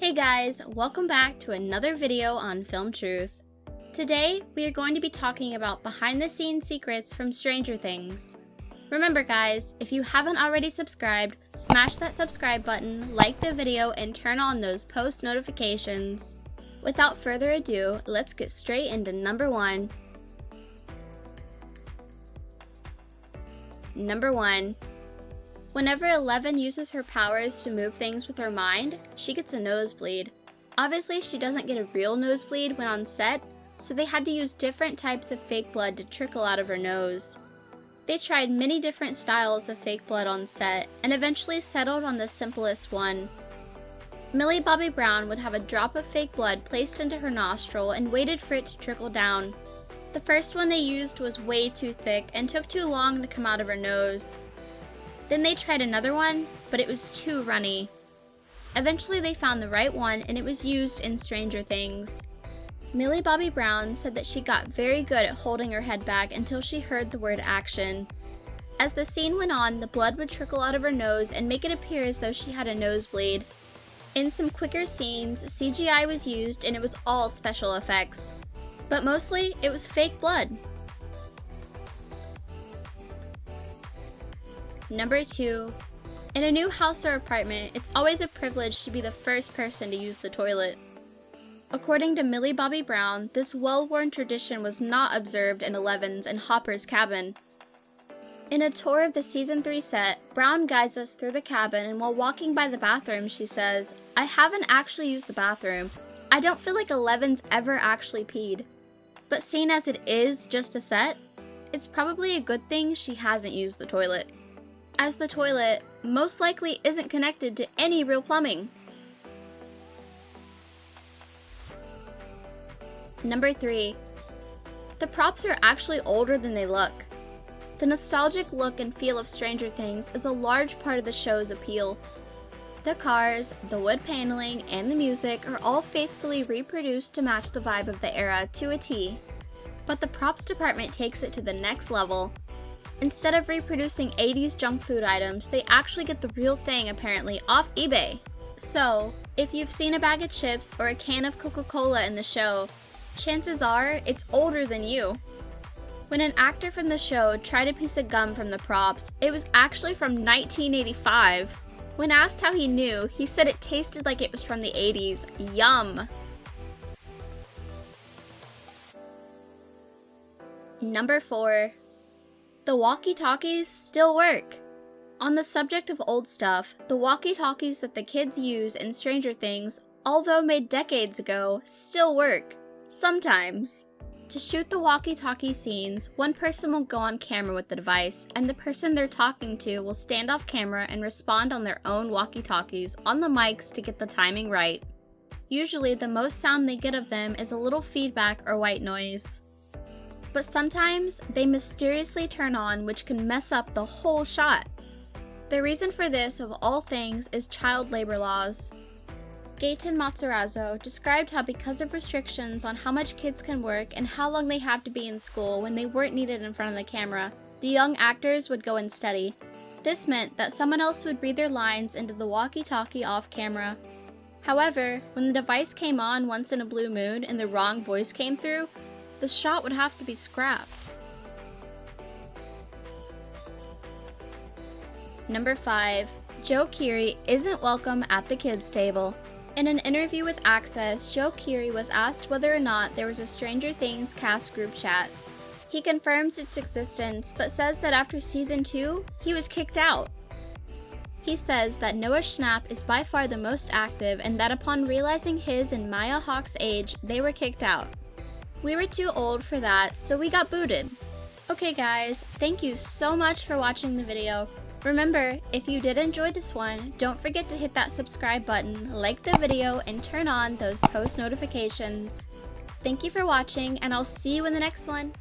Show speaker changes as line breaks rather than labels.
Hey guys, welcome back to another video on Film Truth. Today, we are going to be talking about behind-the-scenes secrets from Stranger Things. Remember guys, if you haven't already subscribed, smash that subscribe button, like the video, and turn on those post notifications. Without further ado, let's get straight into number 1. Number 1. Whenever Eleven uses her powers to move things with her mind, she gets a nosebleed. Obviously, she doesn't get a real nosebleed when on set, so they had to use different types of fake blood to trickle out of her nose. They tried many different styles of fake blood on set, and eventually settled on the simplest one. Millie Bobby Brown would have a drop of fake blood placed into her nostril and waited for it to trickle down. The first one they used was way too thick and took too long to come out of her nose. Then they tried another one, but it was too runny. Eventually they found the right one and it was used in Stranger Things. Millie Bobby Brown said that she got very good at holding her head back until she heard the word action. As the scene went on, the blood would trickle out of her nose and make it appear as though she had a nosebleed. In some quicker scenes, CGI was used and it was all special effects. But mostly, it was fake blood. Number 2. In a new house or apartment, it's always a privilege to be the first person to use the toilet. According to Millie Bobby Brown, this well-worn tradition was not observed in Eleven's and Hopper's cabin. In a tour of the Season 3 set, Brown guides us through the cabin, and while walking by the bathroom, she says, "I haven't actually used the bathroom. I don't feel like Eleven's ever actually peed. But seeing as it is just a set, it's probably a good thing she hasn't used the toilet, as the toilet most likely isn't connected to any real plumbing." Number 3. The props are actually older than they look. The nostalgic look and feel of Stranger Things is a large part of the show's appeal. The cars, the wood paneling, and the music are all faithfully reproduced to match the vibe of the era to a T. But the props department takes it to the next level. Instead of reproducing 80s junk food items, they actually get the real thing apparently off eBay. So, if you've seen a bag of chips or a can of Coca-Cola in the show, chances are it's older than you. When an actor from the show tried a piece of gum from the props, it was actually from 1985. When asked how he knew, he said it tasted like it was from the 80s. Yum! Number 4. The walkie-talkies still work. On the subject of old stuff, the walkie-talkies that the kids use in Stranger Things, although made decades ago, still work. Sometimes. To shoot the walkie-talkie scenes, one person will go on camera with the device, and the person they're talking to will stand off camera and respond on their own walkie-talkies on the mics to get the timing right. Usually, the most sound they get of them is a little feedback or white noise. But sometimes, they mysteriously turn on, which can mess up the whole shot. The reason for this, of all things, is child labor laws. Gaten Matarazzo described how because of restrictions on how much kids can work and how long they have to be in school when they weren't needed in front of the camera, the young actors would go and study. This meant that someone else would read their lines into the walkie-talkie off camera. However, when the device came on once in a blue moon and the wrong voice came through, the shot would have to be scrapped. Number 5. Joe Keery isn't welcome at the kids' table. In an interview with Access, Joe Keery was asked whether or not there was a Stranger Things cast group chat. He confirms its existence, but says that after Season 2, he was kicked out. He says that Noah Schnapp is by far the most active and that upon realizing his and Maya Hawke's age, they were kicked out. "We were too old for that, so we got booted." Okay guys, thank you so much for watching the video. Remember, if you did enjoy this one, don't forget to hit that subscribe button, like the video, and turn on those post notifications. Thank you for watching, and I'll see you in the next one.